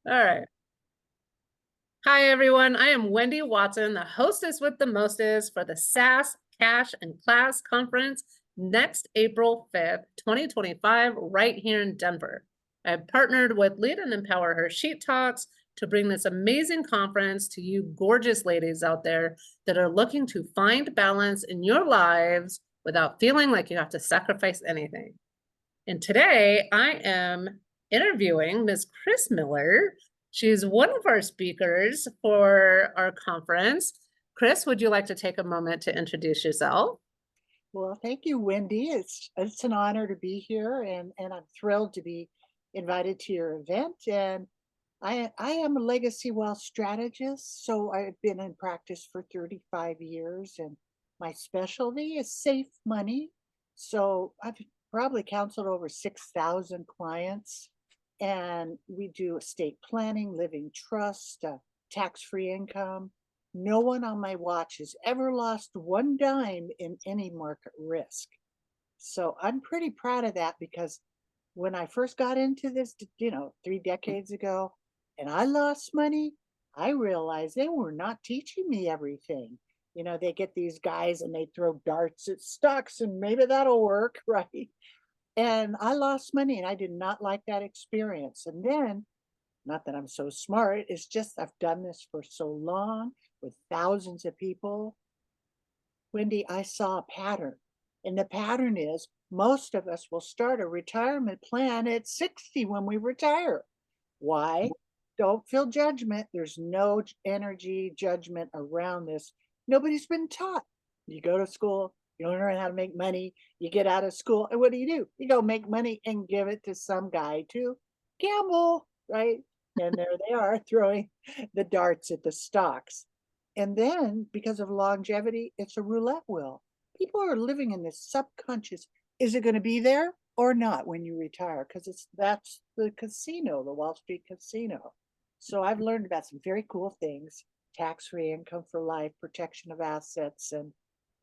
All right. Hi, everyone. I am Wendy Watson, the hostess with the Mostest for the Sass Cash and Class Conference next April 5th, 2025, right here in Denver. I've partnered with Lead and Empower Her Sheet Talks to bring this amazing conference to you gorgeous ladies out there that are looking to find balance in your lives without feeling like you have to sacrifice anything. And today I am interviewing Miss Kris Miller. She's one of our speakers for our conference. Kris, would you like to take a moment to introduce yourself? Well, thank you, Wendy. It's an honor to be here, and I'm thrilled to be invited to your event. And I am a legacy wealth strategist, so I've been in practice for 35 years, and my specialty is safe money. So I've probably counseled over 6,000 clients, and we do estate planning, living trust, tax-free income. No one on my watch has ever lost one dime in any market risk. So I'm pretty proud of that because when I first got into this, 3 decades ago, and I lost money, I realized they were not teaching me everything. They get these guys and they throw darts at stocks and maybe that'll work, right? And I lost money and I did not like that experience. And then, not that I'm so smart, it's just I've done this for so long with thousands of people. Wendy, I saw a pattern. And the pattern is most of us will start a retirement plan at 60 when we retire. Why? Don't feel judgment. There's no energy, judgment around this. Nobody's been taught. You go to school, you don't learn how to make money, you get out of school, and what do? You go make money and give it to some guy to gamble, right? And there they are throwing the darts at the stocks. And then because of longevity, it's a roulette wheel. People are living in this subconscious. Is it going to be there or not when you retire? Because that's the casino, the Wall Street casino. So I've learned about some very cool things: tax-free income for life, protection of assets,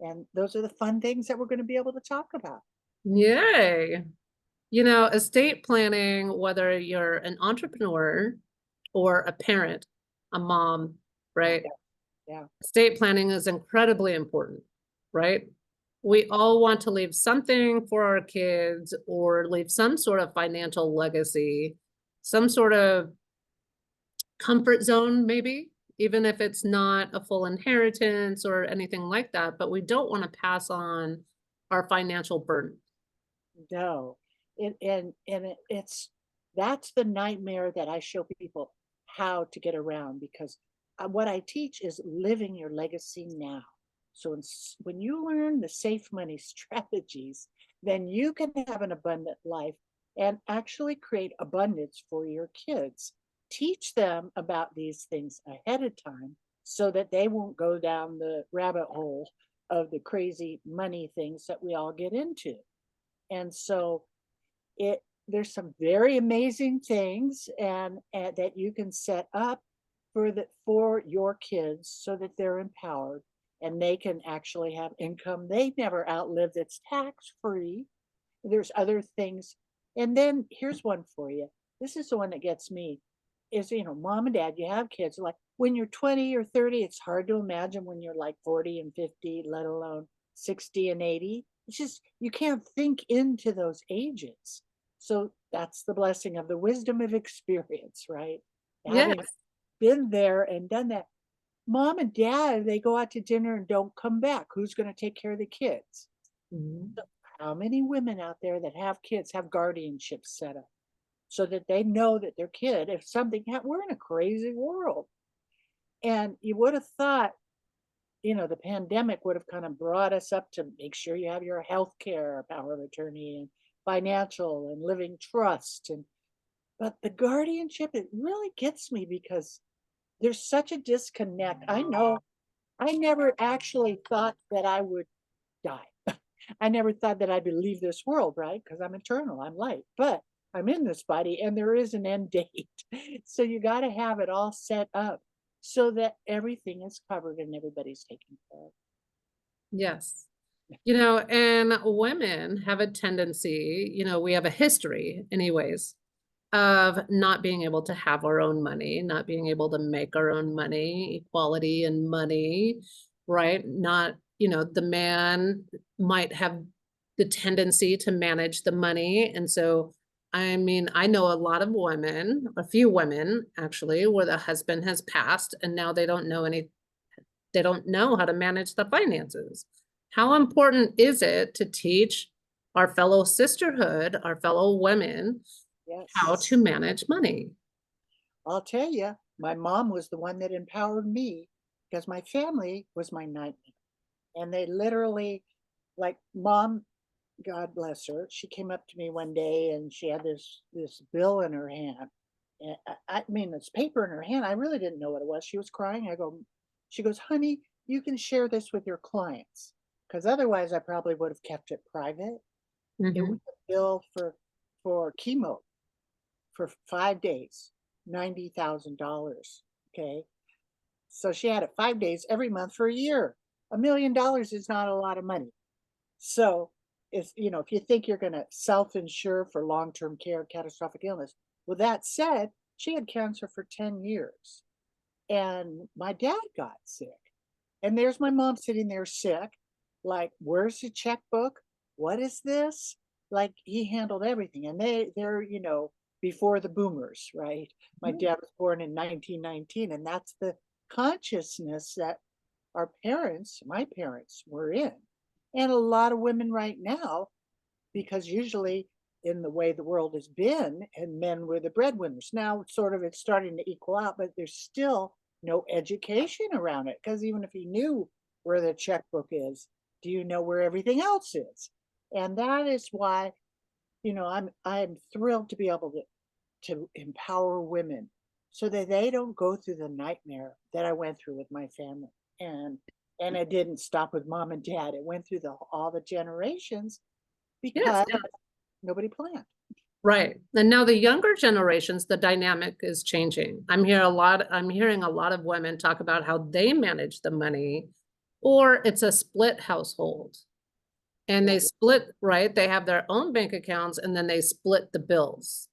and those are the fun things that we're going to be able to talk about. Yay. You know, estate planning, whether you're an entrepreneur or a parent, a mom, right? Yeah, yeah, Estate planning is incredibly important, right? We all want to leave something for our kids or leave some sort of financial legacy, some sort of comfort zone, maybe, even if it's not a full inheritance or anything like that. But we don't want to pass on our financial burden. no. It's that's the nightmare that I show people how to get around because what I teach is living your legacy now. So when you learn the safe money strategies, then you can have an abundant life and actually create abundance for your kids. Teach them about these things ahead of time so that they won't go down the rabbit hole of the crazy money things that we all get into. And so it there's some very amazing things and that you can set up for your kids so that they're empowered and they can actually have income they never outlive that's tax free. There's other things. And then here's one for you. This is the one that gets me is, mom and dad, you have kids. Like when you're 20 or 30, it's hard to imagine when you're like 40 and 50, let alone 60 and 80. It's just, you can't think into those ages. So that's the blessing of the wisdom of experience, right? Having Yes. been there and done that. Mom and dad, they go out to dinner and don't come back. Who's going to take care of the kids? Mhm. How many women out there that have kids have guardianship set up so that they know that their kid, if something happened, we're in a crazy world. And you would have thought, the pandemic would have kind of brought us up to make sure you have your health care power of attorney and financial and living trust. But the guardianship, it really gets me because there's such a disconnect. I know I never actually thought that I would die. I never thought that I would leave this world, right? Because I'm eternal, I'm light. But I'm in this body and there is an end date. So you got to have it all set up so that everything is covered and everybody's taken care of. Yes. You know, and women have a tendency, we have a history anyways, of not being able to have our own money, not being able to make our own money, equality in money, right? Not, the man might have the tendency to manage the money. And so, I mean, I know a lot of women, a few women actually, where the husband has passed and now they don't know how to manage the finances. How important is it to teach our fellow sisterhood, our fellow women, how Yes. to manage money? I'll tell you, my mom was the one that empowered me because my family was my nightmare. And they literally, like, mom, God bless her, she came up to me one day and she had this bill in her hand. And I mean, this paper in her hand. I really didn't know what it was. She was crying. She goes, honey, you can share this with your clients. Because otherwise I probably would have kept it private. It was Mhm. a bill for chemo for 5 days, $90,000. Okay. So she had it 5 days every month for a year. $1 million is not a lot of money. So if you think you're going to self-insure for long-term care, catastrophic illness, with that said, she had cancer for 10 years and my dad got sick. And there's my mom sitting there sick. Like, where's the checkbook? What is this? Like, he handled everything. And they're, before the boomers, right? My dad was born in 1919, and that's the consciousness that our parents, my parents, were in. And a lot of women right now, because usually in the way the world has been, and men were the breadwinners. Now, sort of, it's starting to equal out, but there's still no education around it. Because even if you knew where the checkbook is, do you know where everything else is? And that is why, I'm thrilled to be able to empower women so that they don't go through the nightmare that I went through with my family. And and it didn't stop with mom and dad. It went through all the generations Yes, because nobody planned. right. And now the younger generations, the dynamic is changing. I'm hearing a lot of women talk about how they manage the money, or it's a split household. And they Right, split, right? They have their own bank accounts and then they split the bills,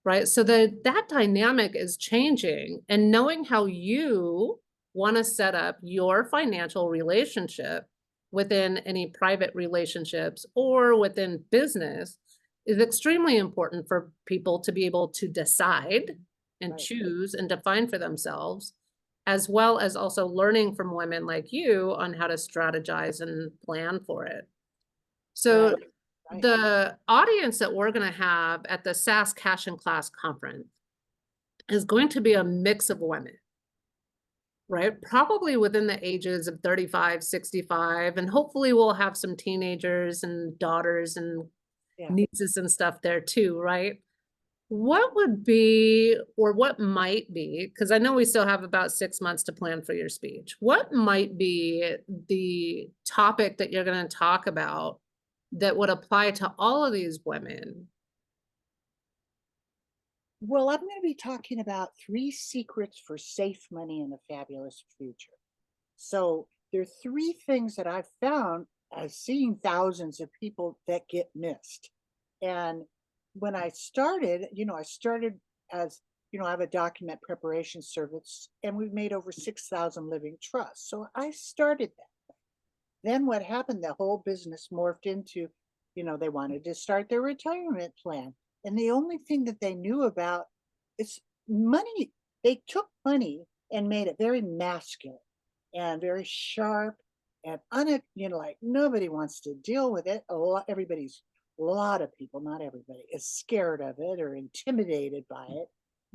right? So that dynamic is changing. And knowing how you want to set up your financial relationship within any private relationships or within business is extremely important for people to be able to decide and right, choose and define for themselves, as well as also learning from women like you on how to strategize and plan for it. So right, right. the audience that we're going to have at the Sass Cash and Class conference is going to be a mix of women, right? Probably within the ages of 35, 65, and hopefully we'll have some teenagers and daughters and Yeah. nieces and stuff there too, right? What would be, or what might be, because I know we still have about 6 months to plan for your speech. What might be the topic that you're going to talk about that would apply to all of these women? Well, I'm going to be talking about 3 secrets for safe money and a fabulous future. So there are 3 things that I've found as seeing thousands of people that get missed. And when I started as, I have a document preparation service and we've made over 6,000 living trusts. So I started that. Then what happened, the whole business morphed into, they wanted to start their retirement plan. And the only thing that they knew about is money. They took money and made it very masculine and very sharp and like nobody wants to deal with it. A lot of people, not everybody, is scared of it or intimidated by it.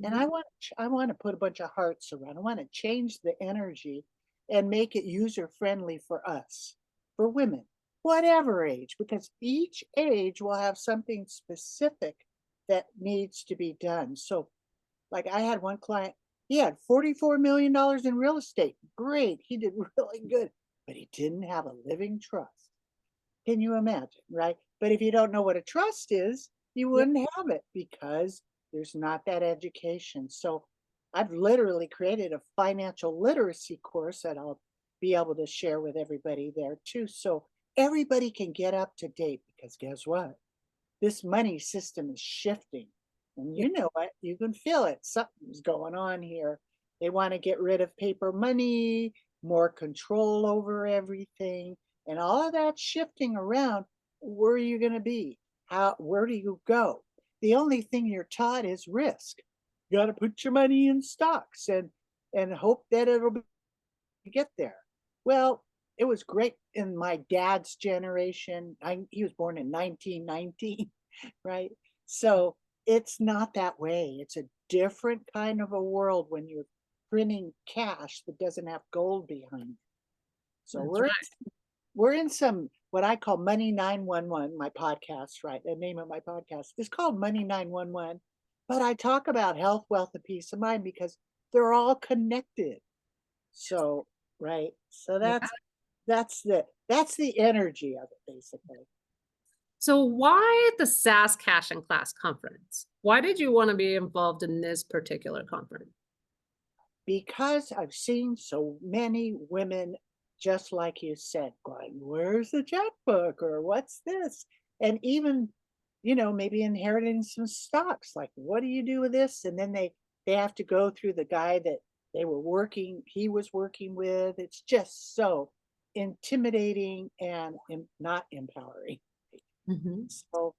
And I want to put a bunch of hearts around. I want to change the energy and make it user friendly for us, for women, whatever age, because each age will have something specific that needs to be done. So, like, I had one client, he had $44 million in real estate. Great. He did really good, but he didn't have a living trust. Can you imagine? Right. But if you don't know what a trust is, you Yep. wouldn't have it because there's not that education. So I've literally created a financial literacy course that I'll be able to share with everybody there too. So everybody can get up to date because guess what? This money system is shifting. And Yeah, you know what? You can feel it. Something's going on here. They want to get rid of paper money, more control over everything, and all of that shifting around. Where are you going to be? Where do you go? The only thing you're taught is risk. You got to put your money in stocks and hope that it'll get there. Well, it was great in my dad's generation. He was born in 1919, right? So it's not that way. It's a different kind of a world when you're printing cash that doesn't have gold behind it. So that's right. we're in some what I call Money 911, my podcast, right? The name of my podcast is called Money 911. But I talk about health, wealth, and peace of mind because they're all connected. So, right. So Yeah. that's the energy of it basically. So why the SAS Cash and Class conference? Why did you want to be involved in this particular conference? Because I've seen so many women, just like you said, going, where's the checkbook or what's this? And even, maybe inheriting some stocks. Like, what do you do with this? And then they have to go through the guy that he was working with. It's just so intimidating and not empowering. Mhm. So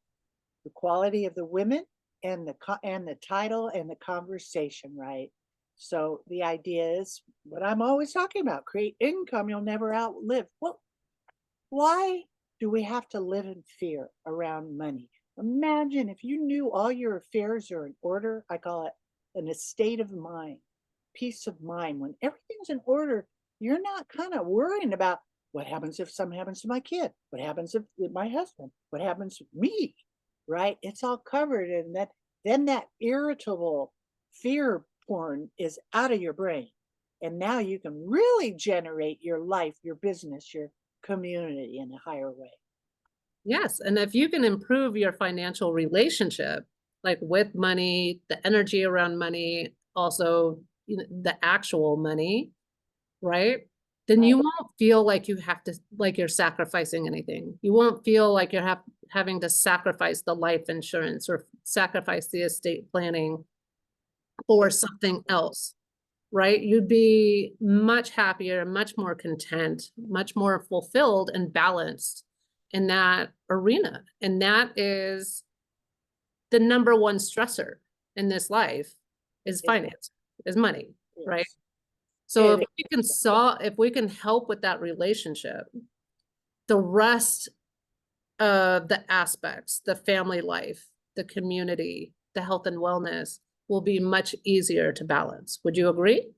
the quality of the women and the title and the conversation, right? So the idea is what I'm always talking about: create income you'll never outlive. Well, why do we have to live in fear around money? Imagine if you knew all your affairs are in order. I call it an estate of mind, peace of mind. When everything's in order, you're not kind of worrying about what happens if something happens to my kid, what happens if my husband, what happens to me, right? It's all covered. And then that irritable fear porn is out of your brain. And now you can really generate your life, your business, your community in a higher way. Yes, and if you can improve your financial relationship, like with money, the energy around money, also, the actual money, right? Then Right. you won't feel like you have to, like you're sacrificing anything. You won't feel like you're having to sacrifice the life insurance or sacrifice the estate planning for something else, right? You'd be much happier, much more content, much more fulfilled and balanced in that arena. And that is the number one stressor in this life is It finance, is money, right? is. So It if we can help with that relationship, the rest of the aspects, the family life, the community, the health and wellness will be much easier to balance. Would you agree?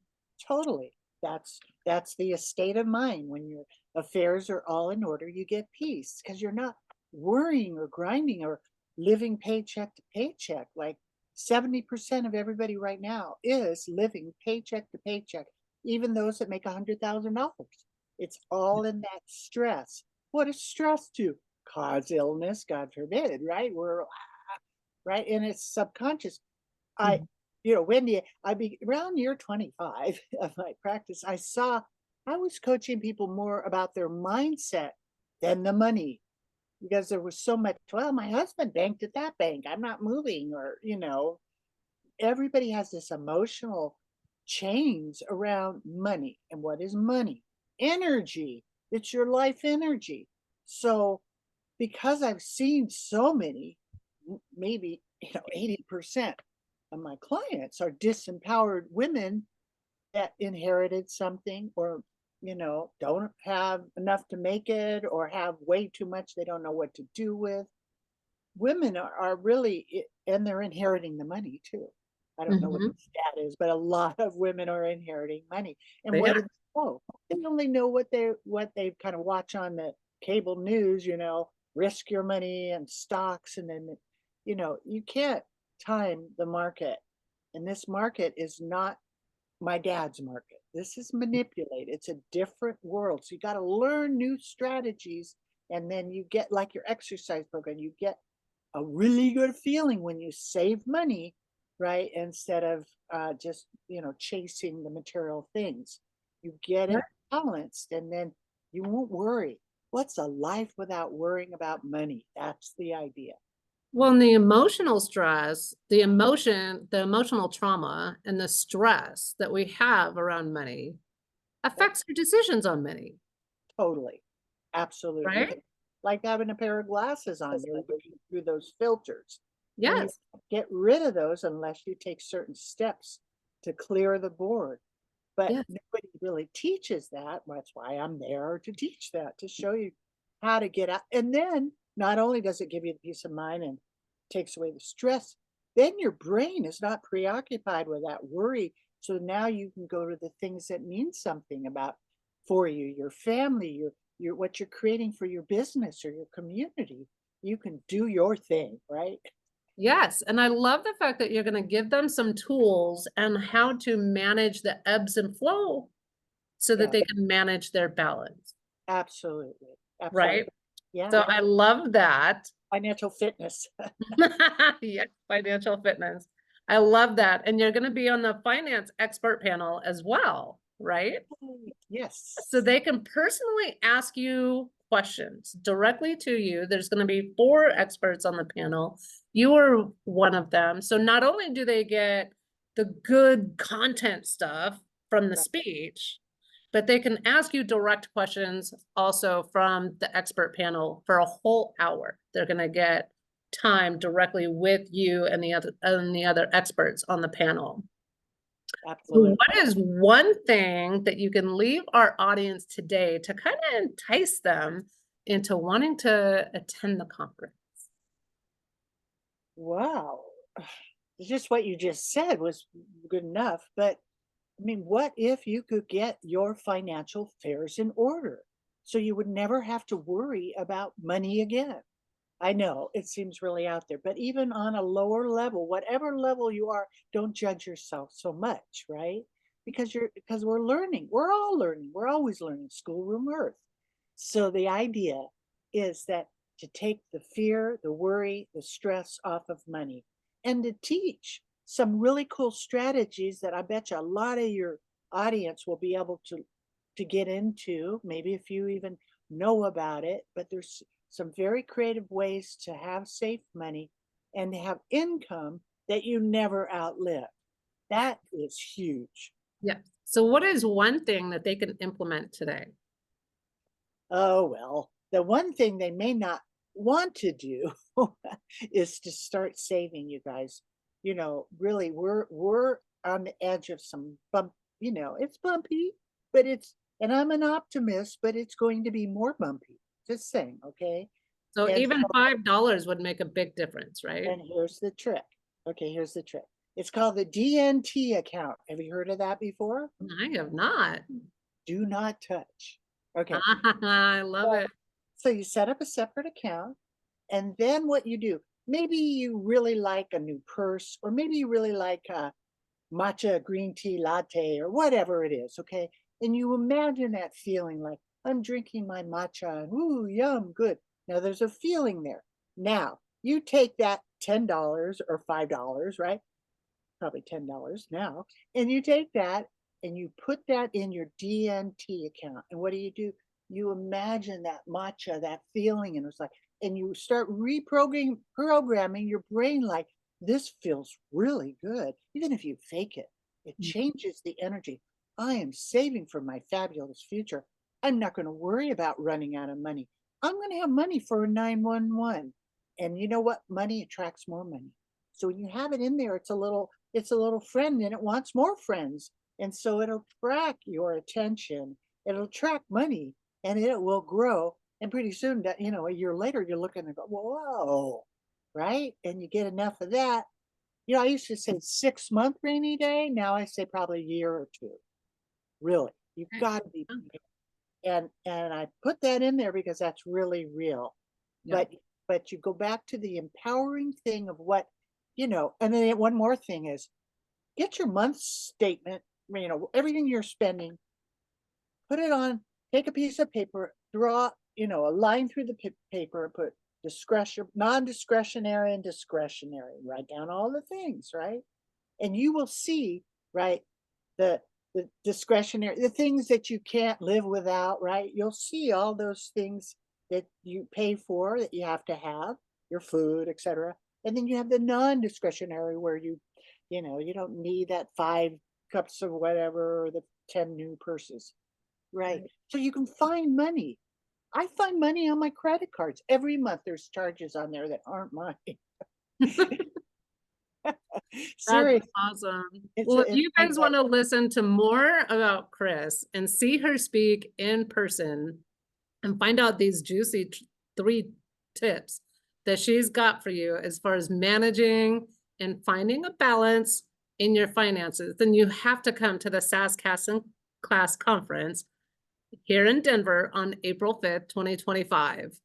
Totally. That's the estate of mind. When your affairs are all in order, you get peace because you're not worrying or grinding or living paycheck to paycheck. Like 70% of everybody right now is living paycheck to paycheck, even those that make $100,000. It's all in that stress. What does stress do? Cause illness, God forbid, right? We're right, and it's subconscious. I, Mhm. Wendy, I be around year 25 of my practice. I was coaching people more about their mindset than the money because there was so much. Well, my husband banked at that bank. I'm not moving, or everybody has this emotional chains around money. And what is money? Energy. It's your life energy. So because I've seen so many, maybe 80% of my clients are disempowered women that inherited something or don't have enough to make it or have way too much they don't know what to do with. Women are really, and they're inheriting the money too. I don't know what Mhm. the stat is, but a lot of women are inheriting money. And They what are. do they know? They only know what they kind of watch on the cable news, risk your money and stocks. And then, you can't time the market. And this market is not my dad's market. This is manipulated. It's a different world. So you got to learn new strategies. And then you get like your exercise program, you get a really good feeling when you save money, right? Instead of just, chasing the material things. You get Right. it balanced and then you won't worry. What's a life without worrying about money? That's the idea. Well, and the emotional stress, the emotional trauma and the stress that we have around money Yep, affects our decisions on money, totally. Absolutely. right? Like having a pair of glasses on, you're looking through those filters and you Yes. get rid of those unless you take certain steps to clear the board. But Yes. nobody really teaches that. That's why I'm there to teach that, to show you how to get out. And then not only does it give you the peace of mind and takes away the stress, then your brain is not preoccupied with that worry. So now you can go to the things that mean something about for you, your family, your what you're creating for your business or your community. You can do your thing, right? Yes. And I love the fact that you're going to give them some tools and how to manage the ebbs and flow so that Yeah, they can manage their balance, absolutely. Absolutely. right? Yeah. So I love that. Financial fitness. Yes, financial fitness. I love that. And you're going to be on the finance expert panel as well, right? So Yes. they can personally ask you questions directly to you. There's going to be 4 experts on the panel. You are one of them. So not only do they get the good content stuff from the Right. speech, but they can ask you direct questions also from the expert panel for a whole hour. They're going to get time directly with you and the other experts on the panel. Absolutely. What is one thing that you can leave our audience today to kind of entice them into wanting to attend the conference? Wow. Just what you just said was good enough. But I mean, what if you could get your financial affairs in order so you would never have to worry about money again? I know it seems really out there, but even on a lower level, whatever level you are, don't judge yourself so much, right? Because we're learning. We're all learning. We're always learning, schoolroom earth. So the idea is that to take the fear, the worry, the stress off of money and to teach some really cool strategies that I bet you a lot of your audience will be able to get into, maybe if you even know about it, but there's some very creative ways to have safe money and to have income that you never outlive. That is huge. Yeah. So what is one thing that they can implement today? Oh, well, the one thing they may not want to do is to start saving, you guys. You know, really, we're on the edge of some bump, it's bumpy, but and I'm an optimist, but it's going to be more bumpy. Just saying, okay? So And even $5 would make a big difference, right? And here's the trick. Okay, here's the trick. It's called the DNT account. Have you heard of that before? I have not. Do not touch. Okay. I love So it. so you set up a separate account, and then what you do, maybe you really like a new purse, or maybe you really like a matcha green tea latte, or whatever it is, okay? And you imagine that feeling like, I'm drinking my matcha and ooh, yum, good. Now there's a feeling there. Now you take that $10 or $5, right? Probably $10 now, and you take that and you put that in your DNT account. And what do? You imagine that matcha, that feeling, and it's like, and you start programming your brain like this feels really good, even if you fake it. It changes the energy. I am saving for my fabulous future. I'm not going to worry about running out of money. I'm going to have money for a 911. And you know what? Money attracts more money. So when you have it in there, it's a little friend and it wants more friends. And so it'll track your attention. It'll track money and it will grow. And pretty soon, a year later, you're looking and go, whoa, right? And you get enough of that. I used to say 6 month rainy day. Now I say probably a year or two. Really, you've Okay. got to be prepared. And I put that in there because that's really real. Yeah. But you go back to the empowering thing of what, and then one more thing is get your month statement, everything you're spending, put it on, take a piece of paper, draw, a line through the paper, put discretion, non-discretionary and discretionary, write down all the things, right? And you will see, right, the the discretionary, the things that you can't live without, right? You'll see all those things that you pay for that you have to have, your food, etc. And then you have the non-discretionary where you don't need that 5 cups of whatever or the 10 new purses. Right. Right. So you can find money. I find money on my credit cards. Every month there's charges on there that aren't mine. That's Serious. awesome. It's Well, if a it's you pretty guys much. want to listen to more about Kris and see her speak in person and find out these juicy 3 tips that she's got for you as far as managing and finding a balance in your finances, then you have to come to the Sass Cast and Class Conference here in Denver on April 5th, 2025.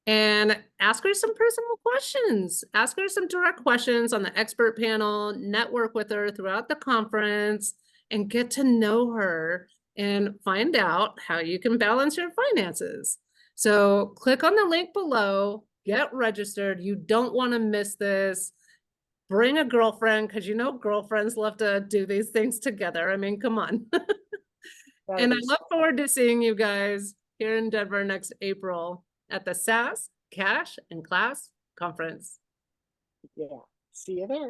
And ask her some personal questions. Ask her some direct questions on the expert panel, network with her throughout the conference, and get to know her and find out how you can balance your finances. So click on the link below, get registered. You don't want to miss this. Bring a girlfriend because girlfriends love to do these things together. I mean, come on. That'll And I be look so fun. forward to seeing you guys here in Denver next April at the Sass Cash and Class Conference. Yeah. See you there.